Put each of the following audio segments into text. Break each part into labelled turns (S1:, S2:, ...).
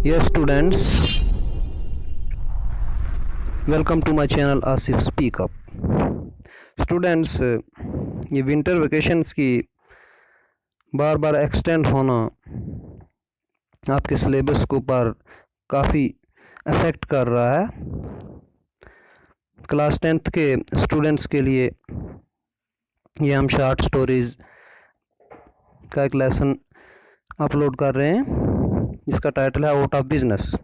S1: Yes, students, welcome to my channel Asif Speak Up. Students, ये winter vacations की बार बार extend होना आपके syllabus के ऊपर काफ़ी अफेक्ट कर रहा है। क्लास 10th के स्टूडेंट्स के लिए ये हम शॉर्ट स्टोरीज़ का एक लेसन अपलोड कर रहे हैं जिसका टाइटल है आउट ऑफ बिजनेस।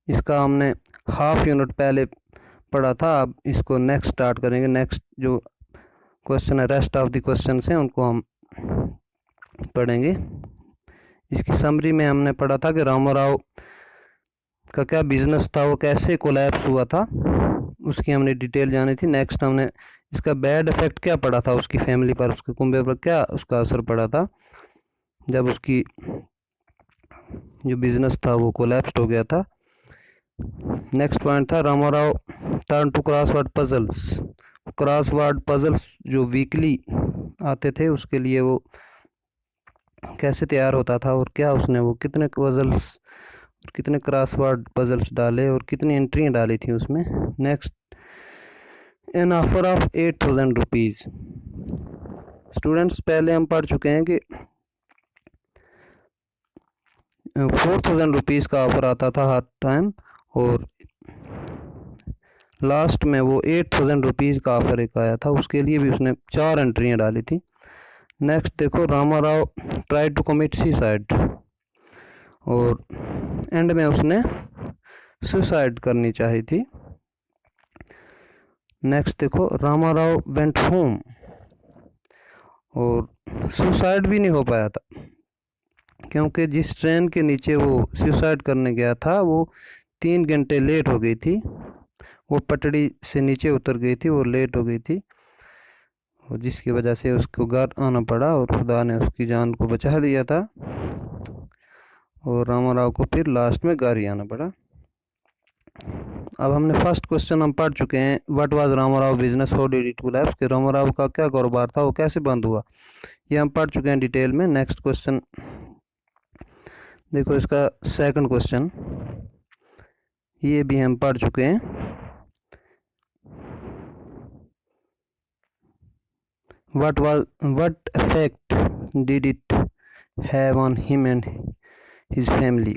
S1: इसका हमने हाफ यूनिट पहले पढ़ा था, अब इसको नेक्स्ट स्टार्ट करेंगे। नेक्स्ट जो क्वेश्चन है, रेस्ट ऑफ द क्वेश्चन हैं उनको हम पढ़ेंगे। इसकी समरी में हमने पढ़ा था कि रामाराव का क्या बिजनेस था, वो कैसे कोलैप्स हुआ था, उसकी हमने डिटेल जानी थी। नेक्स्ट हमने इसका बैड इफेक्ट क्या पड़ा था उसकी फैमिली पर, उसके कुंबे पर क्या उसका असर पड़ा था जब उसकी जो बिजनेस था वो कोलैप्स हो गया था। नेक्स्ट पॉइंट था Ramarao turn to crossword puzzles. Crossword puzzles जो वीकली आते थे उसके लिए वो कैसे तैयार होता था और क्या उसने वो कितने पजल्स कितने क्रॉसवर्ड पजल्स डाले और कितनी एंट्रियाँ डाली थी उसमें। Next, an offer of 8,000 rupees. Students, पहले हम पढ़ चुके हैं कि 4,000 रुपीज़ का ऑफ़र आता था हर टाइम और लास्ट में वो 8,000 रुपीज़ का ऑफ़र एक आया था, उसके लिए भी उसने 4 एंट्रियाँ डाली थी। नेक्स्ट देखो, Ramarao try to commit suicide और एंड में उसने सुसाइड करनी चाहिए थी। नेक्स्ट देखो, रामाराव वेंट होम और सुसाइड भी नहीं हो पाया था क्योंकि जिस ट्रेन के नीचे वो सुसाइड करने गया था वो 3 घंटे लेट हो गई थी। वो पटड़ी से नीचे उतर गई थी और लेट हो गई थी और जिसकी वजह से उसको घर आना पड़ा और खुदा ने उसकी जान को बचा दिया था और रामाराव को फिर लास्ट में घर ही आना पड़ा। अब हमने फर्स्ट क्वेश्चन हम पढ़ चुके हैं, what was Ramarao business, how did it collapse, कि रामाराव का क्या कारोबार था, वो कैसे बंद हुआ, ये हम पढ़ चुके हैं डिटेल में। नेक्स्ट क्वेश्चन देखो, इसका सेकंड क्वेश्चन ये भी हम पढ़ चुके हैं। what effect did it have on him and his family।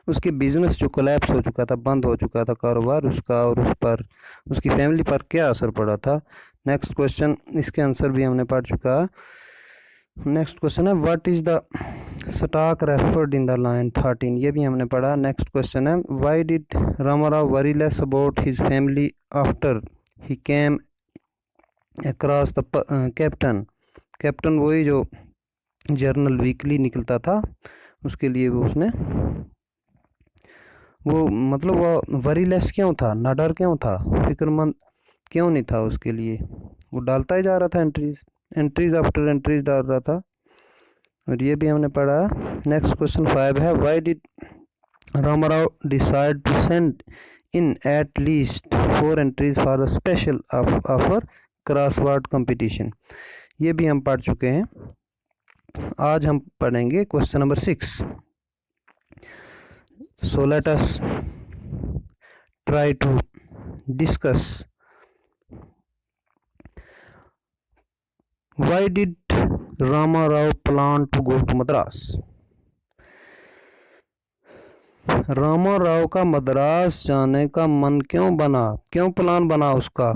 S1: उसके बिजनेस जो कोलैप्स हो चुका था, बंद हो चुका था कारोबार उसका, और उस पर उसकी फैमिली पर क्या असर पड़ा था। नेक्स्ट क्वेश्चन, इसके आंसर भी हमने पढ़ चुका। नेक्स्ट क्वेश्चन है, what is the stock referred in the line 13, ये भी हमने पढ़ा। नेक्स्ट क्वेश्चन है, why did Ramarao worry less about his family after he came across the captain वही जो जर्नल वीकली निकलता था उसके लिए वो उसने वो मतलब वो वरीलेस क्यों था, नाडर क्यों था, फिक्रमंद क्यों नहीं था, उसके लिए वो डालता ही जा रहा था एंट्रीज आफ्टर एंट्रीज डाल रहा था, और ये भी हमने पढ़ा। नेक्स्ट क्वेश्चन 5 है, why did Ramarao decide to send in at least 4 entries for the special offer crossword competition, ये भी हम पढ़ चुके हैं। आज हम पढ़ेंगे question number 6। So let us try to discuss why did Ramarao plan to go to Madras. Ramarao का मद्रास जाने का मन क्यों बना, क्यों प्लान बना उसका।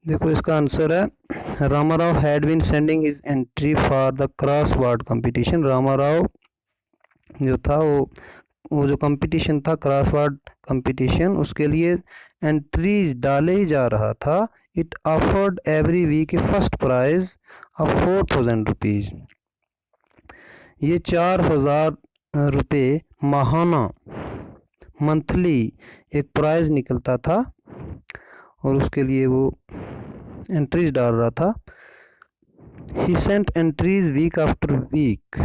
S1: देखो इसका आंसर है, Ramarao had been sending his entry for the crossword competition. Ramarao जो था वो जो कंपटीशन था क्रॉसवर्ड कंपटीशन, उसके लिए एंट्रीज डाले ही जा रहा था। It offered every week a first prize of 4,000 rupees. ये 4,000 रुपये माहाना मंथली एक प्राइज़ निकलता था और उसके लिए वो एंट्रीज डाल रहा था। He sent entries week after week,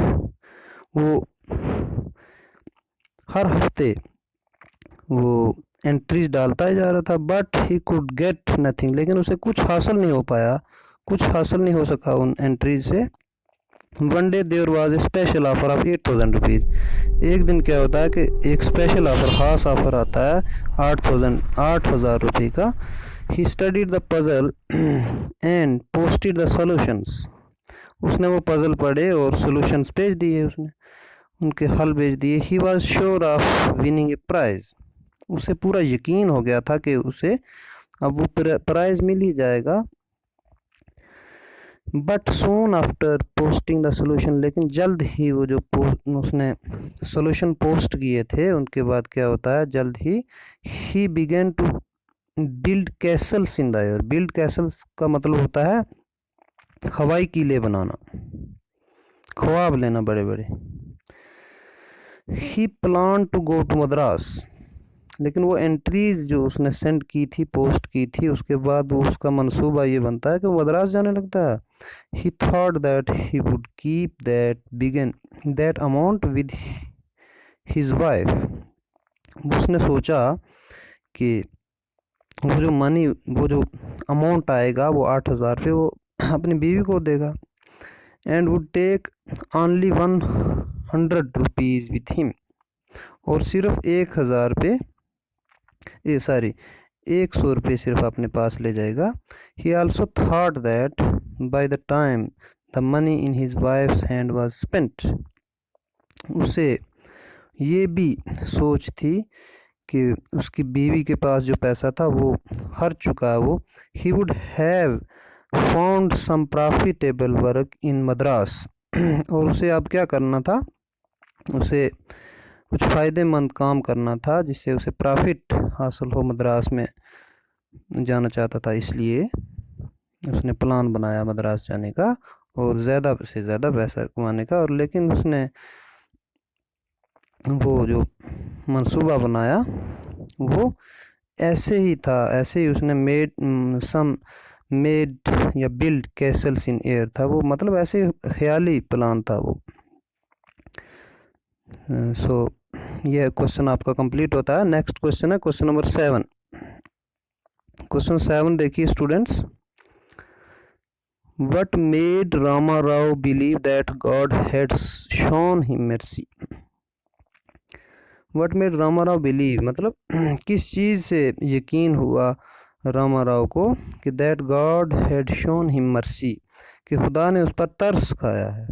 S1: वो हर हफ्ते वो एंट्रीज डालता ही जा रहा था। But he could get nothing, लेकिन उसे कुछ हासिल नहीं हो पाया, कुछ हासिल नहीं हो सका उन एंट्रीज से। One day there was a special offer of 8,000 rupees. एक दिन क्या होता है कि एक स्पेशल ऑफर, ख़ास ऑफर आता है 8,000 रुपये का। He studied the puzzle and posted the solutions. उसने वो पजल पढ़े और सॉल्यूशंस भेज दिए, उसने उनके हल भेज दिए। He was sure of winning a prize. उसे पूरा यकीन हो गया था कि उसे अब वो प्राइज़ मिल ही जाएगा। But soon after posting the solution, लेकिन जल्द ही वो जो उसने सोल्यूशन पोस्ट किए थे उनके बाद क्या होता है, जल्द ही began to build castles in the air. Build castles का मतलब होता है हवाई किले बनाना, ख्वाब लेना बड़े बड़े। He plan to go to Madras, लेकिन वो एंट्रीज जो उसने सेंड की थी, पोस्ट की थी, उसके बाद वो उसका मंसूबा ये बनता है कि वो मद्रास जाने लगता है। ही thought that he would keep that amount with his wife. उसने सोचा कि वो जो अमाउंट आएगा वो 8,000 पे वो अपनी बीवी को देगा। And would take only 100 rupees with him, और सिर्फ 1,000 पे 100 रुपये सिर्फ अपने पास ले जाएगा। ही also thought that by the time the money in his wives hand was spent. उसे ये भी सोच थी कि उसकी बीवी के पास जो पैसा था वो हर चुका है वो। He would have found some profitable work in Madras. और उसे अब क्या करना था, उसे कुछ फ़ायदेमंद काम करना था जिससे उसे प्रॉफिट हासिल हो। मद्रास में जाना चाहता था, इसलिए उसने प्लान बनाया मद्रास जाने का और ज़्यादा से ज़्यादा पैसा कमाने का। और लेकिन उसने वो जो मंसूबा बनाया वो ऐसे ही था, ऐसे ही उसने मेड या बिल्ड कैसल्स इन एयर था वो, मतलब ऐसे ख्याली प्लान था वो। सो ये क्वेश्चन आपका कंप्लीट होता है। नेक्स्ट क्वेश्चन है क्वेश्चन नंबर 7। क्वेश्चन 7 देखिए students. What made Rama Rao believe that God had shown him mercy. What made Rama Rao believe मतलब किस चीज़ से यकीन हुआ रामा राव को कि that God had shown him mercy, कि खुदा ने उस पर तरस खाया है।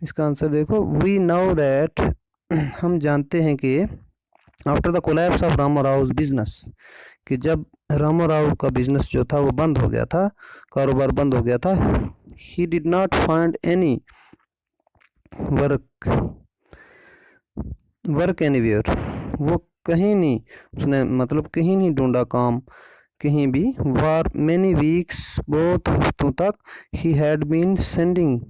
S1: इसका आंसर देखो, वी नो दैट, हम जानते हैं कि after the collapse of Rama Rao business, कि जब रामा राव का बिजनेस जो था वो बंद हो गया था, कारोबार बंद हो गया था। He did not find any work anywhere, वो कहीं नहीं, उसने मतलब कहीं नहीं ढूंढा काम, कहीं भी। फॉर मैनी वीक्स, बहुत हफ्तों तक, he had been sending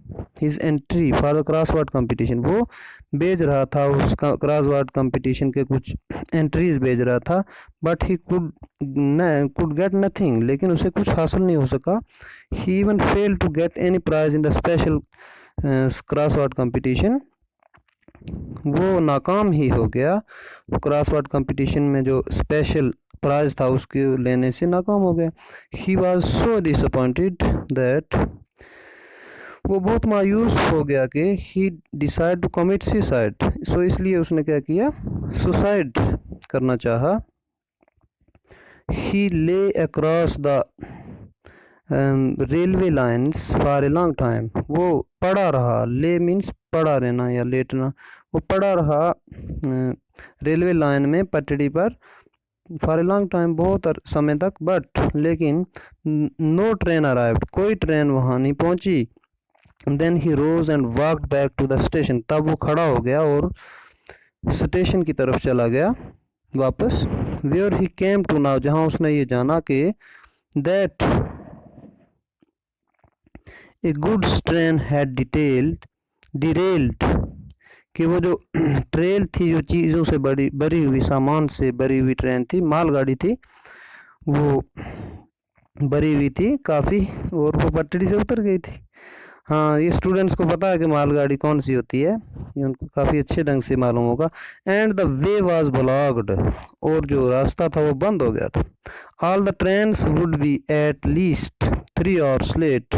S1: his entry for the crossword competition, वो भेज रहा था उसका क्रॉसवर्ड कंपटीशन के कुछ एंट्रीज भेज रहा था। But he could get nothing, लेकिन उसे कुछ हासिल नहीं हो सका। He even fail to get any prize in the special crossword competition, वो नाकाम ही हो गया। वो क्रॉसवर्ड कंपटीशन में जो स्पेशल प्राइज था उसके लेने से नाकाम हो गया। He was so disappointed that, वो बहुत मायूस हो गया कि ही डिसाइड टू कमिट सुसाइड, सो इसलिए उसने क्या किया, सुसाइड करना चाहा। ही ले across the railway lines for a long time, वो पड़ा रहा, ले मीन्स पड़ा रहना या लेटना, वो पड़ा रहा रेलवे लाइन में, पटड़ी पर, फॉर ए लॉन्ग टाइम, बहुत समय तक। बट लेकिन नो ट्रेन अराइव्ड, कोई ट्रेन वहाँ नहीं पहुँची। Then he rose and walked back to the station, तब वो खड़ा हो गया और स्टेशन की तरफ चला गया वापस। Where he came to now, जहाँ उसने ये जाना कि that a goods train had derailed, कि वो जो ट्रेल थी, जो चीज़ों से भरी हुई, सामान से भरी हुई ट्रेन थी, मालगाड़ी थी, वो भरी हुई थी काफ़ी, और वो पटड़ी से उतर गई थी। हाँ, ये स्टूडेंट्स को पता है कि मालगाड़ी कौन सी होती है, ये उनको काफ़ी अच्छे ढंग से मालूम होगा। And the way was blocked, और जो रास्ता था वो बंद हो गया था। All the trains would be at least 3 hours late,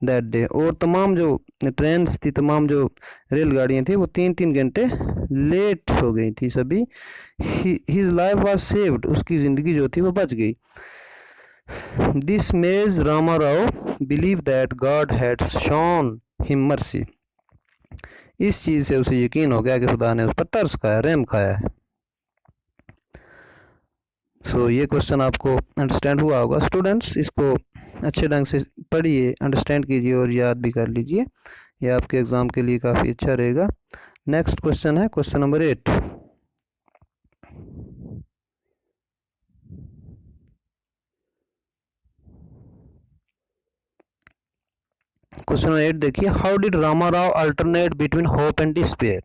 S1: that day. और तमाम जो ट्रेन्स थी, तमाम जो रेलगाड़ियाँ थी, वो 3-3 घंटे लेट हो गई थी सभी। हिज लाइफ वाज सेव्ड, उसकी ज़िंदगी जो थी वो बच गई। This made Rama Rao believe that God had shown him mercy. इस चीज़ से उसे यकीन हो गया कि खुदा ने उस पर तरस खाया, रहम खाया है। सो ये क्वेश्चन आपको अंडरस्टैंड हुआ होगा स्टूडेंट्स। इसको अच्छे ढंग से पढ़िए, अंडरस्टैंड कीजिए और याद भी कर लीजिए। यह आपके एग्ज़ाम के लिए काफ़ी अच्छा रहेगा। नेक्स्ट क्वेश्चन है क्वेश्चन नंबर 8। क्वेश्चन नंबर 8 देखिए, how did Rama Rao alternate between hope and despair.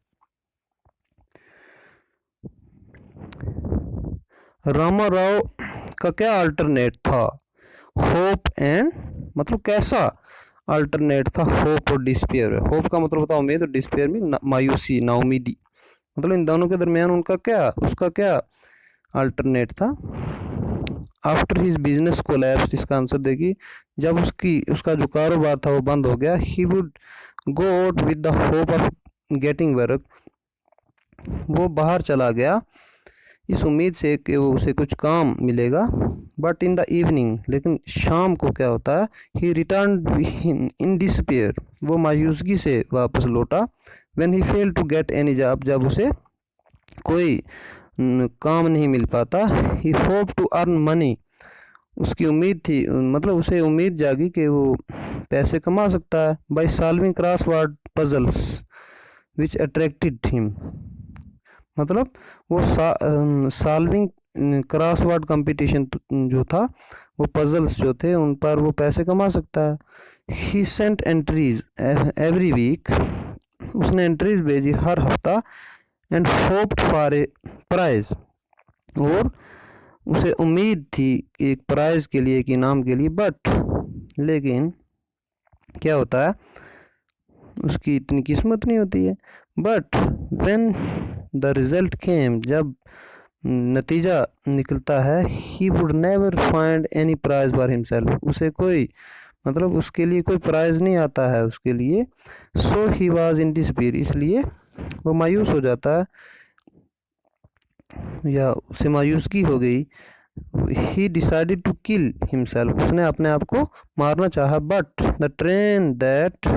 S1: Rama Rao का क्या अल्टरनेट था, होप एंड मतलब कैसा अल्टरनेट था होप और डिस्पेयर। होप का मतलब होता है उम्मीद और डिस्पेयर में मायूसी, नाउमीदी। मतलब इन दोनों के दरमियान उसका क्या अल्टरनेट था। आफ्टर हिज बिजनेस कोलैप्स, इसका आंसर देखिए, जब उसका जो कारोबार था वो बंद हो गया। He would go out with the hope of getting work, वो बाहर चला गया इस उम्मीद से कि वो उसे कुछ काम मिलेगा। बट इन द इवनिंग, लेकिन शाम को क्या होता है, ही रिटर्न इन डिस्पेयर, वो मायूसगी से वापस लौटा। When he fail to get any job, जब उसे कोई काम नहीं मिल पाता। He hope to earn money, उसकी उम्मीद थी, मतलब उसे उम्मीद जागी कि वो पैसे कमा सकता है। By solving crossword puzzles which attracted him, मतलब वो सॉल्विंग क्रॉसवर्ड कंपटीशन जो था, वो पजल्स जो थे उन पर वो पैसे कमा सकता है। He sent entries every week, उसने एंट्रीज भेजी हर हफ्ता। And hoped for a prize, और उसे उम्मीद थी एक प्राइज के लिए, एक इनाम के लिए। बट लेकिन क्या होता है, उसकी इतनी किस्मत नहीं होती है। But when the result came, जब नतीजा निकलता है, he would never find any prize for himself, उसे कोई मतलब उसके लिए कोई प्राइज नहीं आता है उसके लिए। सो ही वॉज इन डिस्पेयर, इसलिए वो मायूस हो जाता है या उसे मायूसगी हो गई। He decided to kill himself, उसने अपने आप को मारना चाहा। बट द ट्रेन दैट,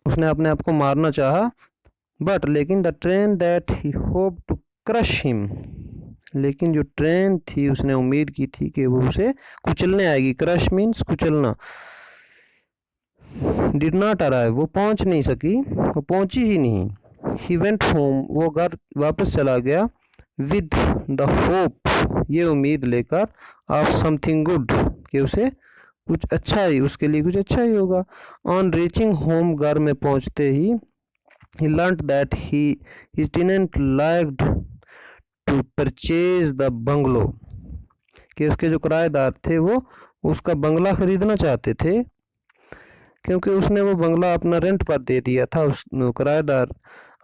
S1: उसने अपने आप को मारना चाहा, बट लेकिन the train that he hope to crush him, लेकिन जो ट्रेन थी उसने उम्मीद की थी कि वो उसे कुचलने आएगी। क्रश मीन्स कुचलना। डिड नॉट अराइव, वो पहुंच नहीं सकी, वो पहुंची ही नहीं। ही वेंट होम, वो घर वापस चला गया। विद द होप, ये उम्मीद लेकर, ऑफ समथिंग गुड, कि उसे कुछ अच्छा ही, उसके लिए कुछ अच्छा ही होगा। ऑन रीचिंग होम, घर में पहुंचते ही, he learnt that his tenant liked to purchase the bungalow, कि उसके जो किराएदार थे वो उसका बंगला खरीदना चाहते थे, क्योंकि उसने वो बंगला अपना रेंट पर दे दिया था। उस किराएदार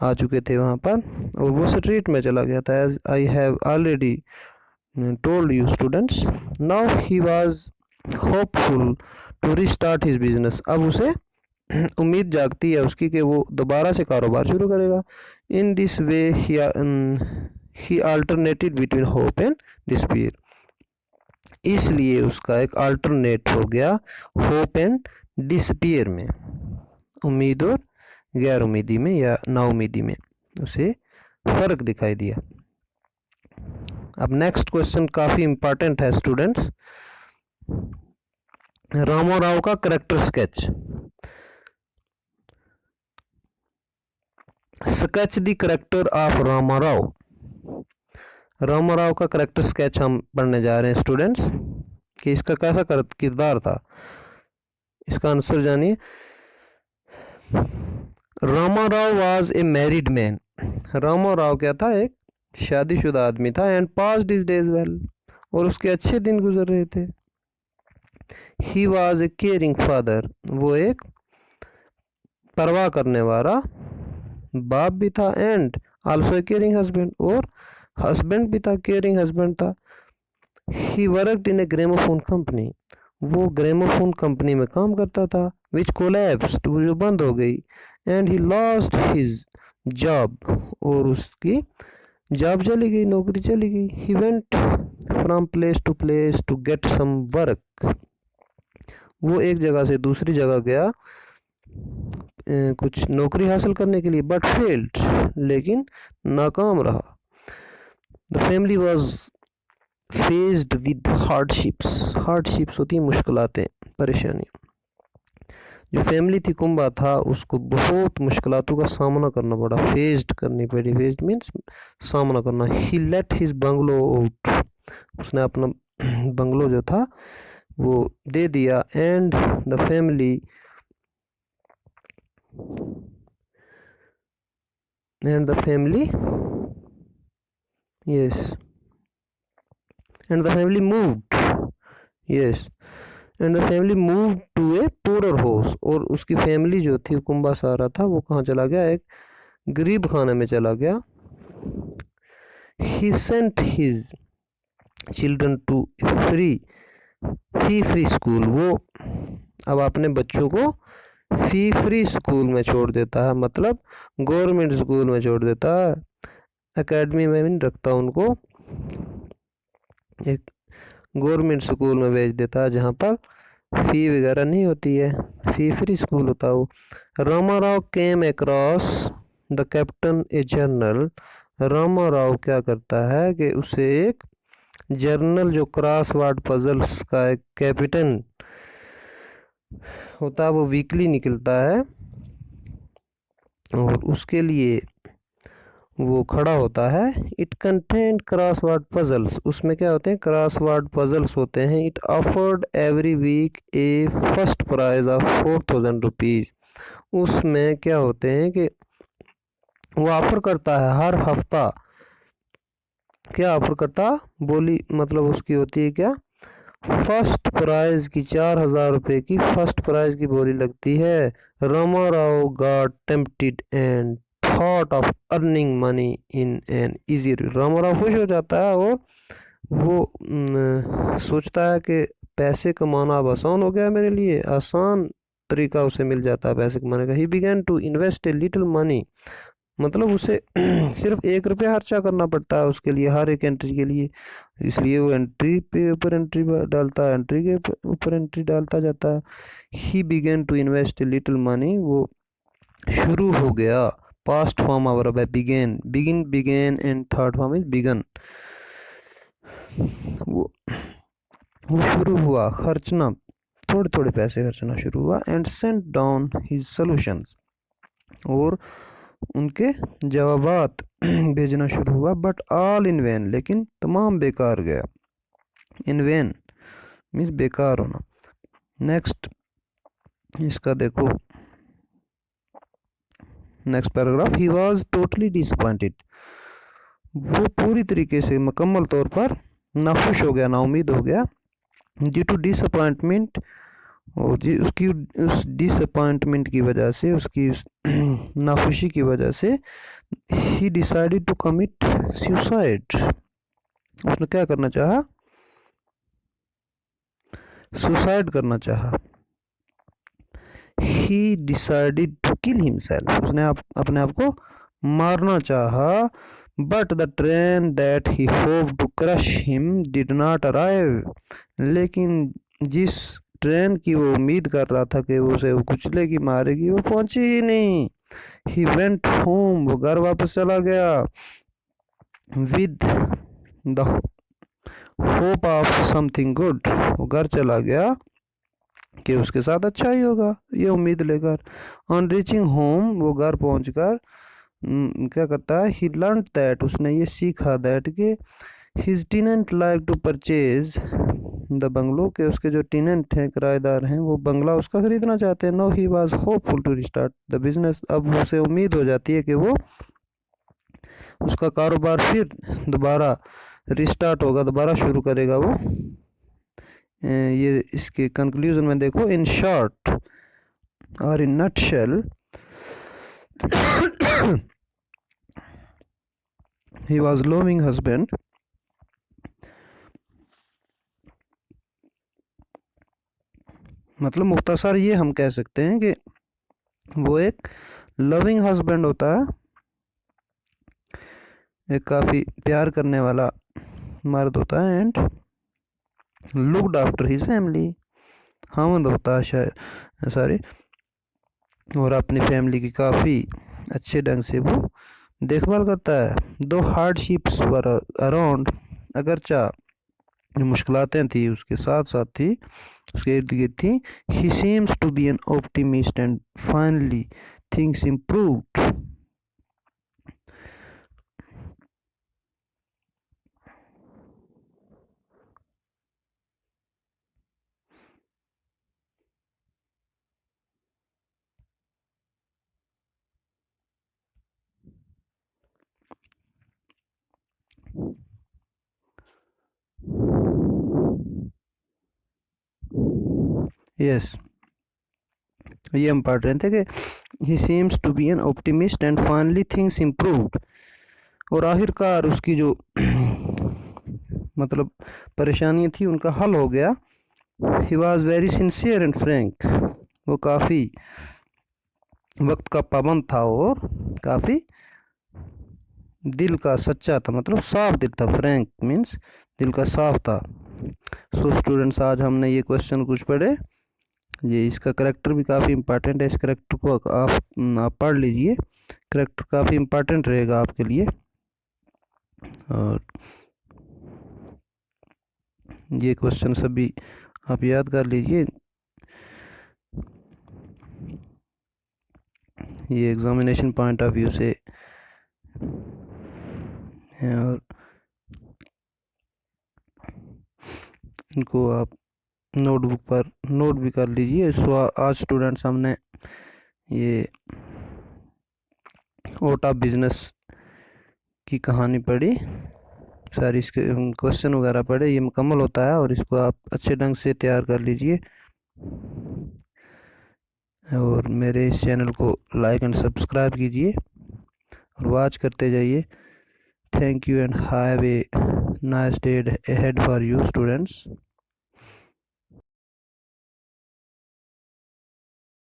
S1: आ चुके थे वहाँ पर और वो स्ट्रीट में चला गया था। As I have already told you students, now he was hopeful to restart his business, अब उसे उम्मीद जागती है उसकी कि वो दोबारा से कारोबार शुरू करेगा। In this way he alternated between hope and despair, इसलिए उसका एक अल्टरनेट हो गया होप एंड डिस्पेयर में, उम्मीद और गैर उम्मीदी में या नाउमीदी में उसे फर्क दिखाई दिया। अब नेक्स्ट क्वेश्चन काफ़ी इंपॉर्टेंट है स्टूडेंट्स। रामो राव का character sketch. Sketch the character of Rama Rao. Rama Rao का करेक्टर स्केच हम पढ़ने जा रहे हैं स्टूडेंट्स, कि इसका कैसा किरदार था। इसका आंसर जानिए। Rama Rao was a married man, Rama Rao क्या था, एक शादीशुदा आदमी था। And passed his days well, और उसके अच्छे दिन गुजर रहे थे। He was a caring father, वो एक परवाह करने वाला बाप भी था। And also a caring husband, और हस्बैंड भी था, केयरिंग हस्बैंड था। He worked in A gramophone company, वो ग्रामोफोन कंपनी में काम करता था, विच कोलैप्स्ड, वो जो बंद हो गई, and he lost his job, और उसकी जॉब चली गई, नौकरी चली गई। He went from place to get some work, वो एक जगह से दूसरी जगह गया कुछ नौकरी हासिल करने के लिए, बट फेल्ड, लेकिन नाकाम रहा। The family was faced with hardships, hardships होती हैं मुश्किलातें, परेशानियाँ। जो फैमिली थी, कुंबा था, उसको बहुत मुश्किलातों का सामना करना पड़ा, फेस्ड करनी पड़ी, फेस्ड मीन्स सामना करना। ही लेट हिज बंगलो आउट, उसने अपना बंगलो जो था वो दे दिया, and the family yes and the family moved yes and the family moved to a poorer house, और उसकी फैमिली जो थी, कुंबा सारा था, वो कहाँ चला गया, एक गरीब खाने में चला गया। he sent his children to fee free school, वो अब अपने बच्चों को फी फ्री स्कूल में छोड़ देता है, मतलब गवर्नमेंट स्कूल में छोड़ देता है, एकेडमी में भी नहीं रखता उनको, एक गवर्नमेंट स्कूल में भेज देता है जहाँ पर फ़ी वगैरह नहीं होती है, फ़ी फ्री स्कूल होता हो। Ramarao came across the captain a journal, Ramarao क्या करता है कि उसे एक जर्नल जो क्रॉसवर्ड पजल्स का एक कैप्टन होता है, वो वीकली निकलता है, और उसके लिए वो खड़ा होता है। इट कंटेंट क्रॉसवर्ड पजल्स, उसमें क्या होते हैं, क्रॉसवर्ड पजल्स होते हैं। It offered every week a first prize of 4000 rupees, उसमें क्या होते हैं कि वो ऑफर करता है हर हफ्ता, क्या ऑफर करता, बोली मतलब उसकी होती है क्या, फर्स्ट प्राइज की 4000 रुपये की फर्स्ट प्राइज की बोली लगती है। Ramarao got tempted and thought of earning money in an easy, Ramarao खुश हो जाता है और वो सोचता है कि पैसे कमाना अब आसान हो गया मेरे लिए, आसान तरीका उसे मिल जाता है पैसे कमाने का। He began to invest a little money, मतलब उसे सिर्फ 1 रुपया खर्चा करना पड़ता है उसके लिए, हर एक एंट्री के लिए, इसलिए वो एंट्री पे ऊपर एंट्री डालता है, एंट्री के ऊपर एंट्री डालता जाता है। He began to invest little money, वो शुरू हो गया, पास्ट फॉर्म आवर है began, began and third form is begun, वो शुरू हुआ खर्चना, थोड़े थोड़े पैसे खर्चना शुरू हुआ। And sent down his solutions, और उनके जवाबात भेजना शुरू हुआ। बट ऑल इन वैन, लेकिन तमाम बेकार गया, इन वैन मीन्स बेकार होना। नेक्स्ट इसका देखो, next paragraph, he was totally disappointed, वो पूरी तरीके से मुकम्मल तौर पर नाखुश हो गया, नाउमीद हो गया। ड्यू टू डिसअपॉइंटमेंट, और जी उसकी उस डिसअपॉइंटमेंट की वजह से, उसकी उस नाखुशी की वजह से, he decided to commit suicide, उसने क्या करना चाहा, सुसाइड करना चाहा। He decided to kill himself, उसने अपने आप को मारना चाहा। But the train that he hope to crush him did not arrive, लेकिन जिस ट्रेन की वो उम्मीद कर रहा था कि वो उसे कुचलेगी, मारेगी, वो पहुंची ही नहीं। ही वेंट होम, वो घर वापस चला गया। With the hope of something good, वो घर चला गया कि उसके साथ अच्छा ही होगा, ये उम्मीद लेकर। ऑन रीचिंग होम, वो घर पहुंचकर क्या करता है, ही लर्न दैट, उसने ये सीखा, दैट के his tenant like to purchase the bungalow, के उसके जो टेनेंट हैं, किराएदार हैं, वो बंगला उसका खरीदना चाहते हैं। Now he was hopeful to restart the business, अब उसे उम्मीद हो जाती है कि वो उसका कारोबार फिर दोबारा रिस्टार्ट होगा, दोबारा शुरू करेगा वो। ये इसके कंक्लूजन में देखो, इन शॉर्ट और in nutshell, he was loving husband मतलब मुख्तसर ये हम कह सकते हैं कि वो एक लविंग हस्बैंड होता है, एक काफ़ी प्यार करने वाला मर्द होता है, and looked after his family, Hamid होता है शायद, सॉरी, और अपनी फैमिली की काफ़ी अच्छे ढंग से वो देखभाल करता है। दो हार्डशिप्स वर अराउंड, अगरचा मुश्किलातें थी उसके साथ साथ थी, उसके इर्द गिर्द थी। He seems to be an optimist and finally things improved. Yes, ये हम पढ़ रहे थे कि he seems to be an optimist and finally things improved, और आखिरकार उसकी जो मतलब परेशानियाँ थी उनका हल हो गया। He was very sincere and Frank, वो काफ़ी वक्त का पाबंद था और काफ़ी दिल का सच्चा था, मतलब साफ दिल था। फ्रैंक मीन्स दिल का साफ था। सो स्टूडेंट्स, आज हमने ये क्वेश्चन कुछ पढ़े, ये इसका करेक्टर भी काफ़ी इम्पोर्टेंट है, इस करेक्टर को आप पढ़ लीजिए, करेक्टर काफ़ी इम्पोर्टेंट रहेगा आपके लिए। और ये क्वेश्चन सभी आप याद कर लीजिए, ये एग्जामिनेशन पॉइंट ऑफ व्यू से हैं, और इनको आप नोटबुक पर नोट भी कर लीजिए। सो आज स्टूडेंट्स हमने ये आउट ऑफ बिजनेस की कहानी पढ़ी, सारी इसके क्वेश्चन वगैरह पढ़े, ये मुकम्मल होता है और इसको आप अच्छे ढंग से तैयार कर लीजिए, और मेरे इस चैनल को लाइक एंड सब्सक्राइब कीजिए और वॉच करते जाइए। Thank you and have a nice day ahead for you students.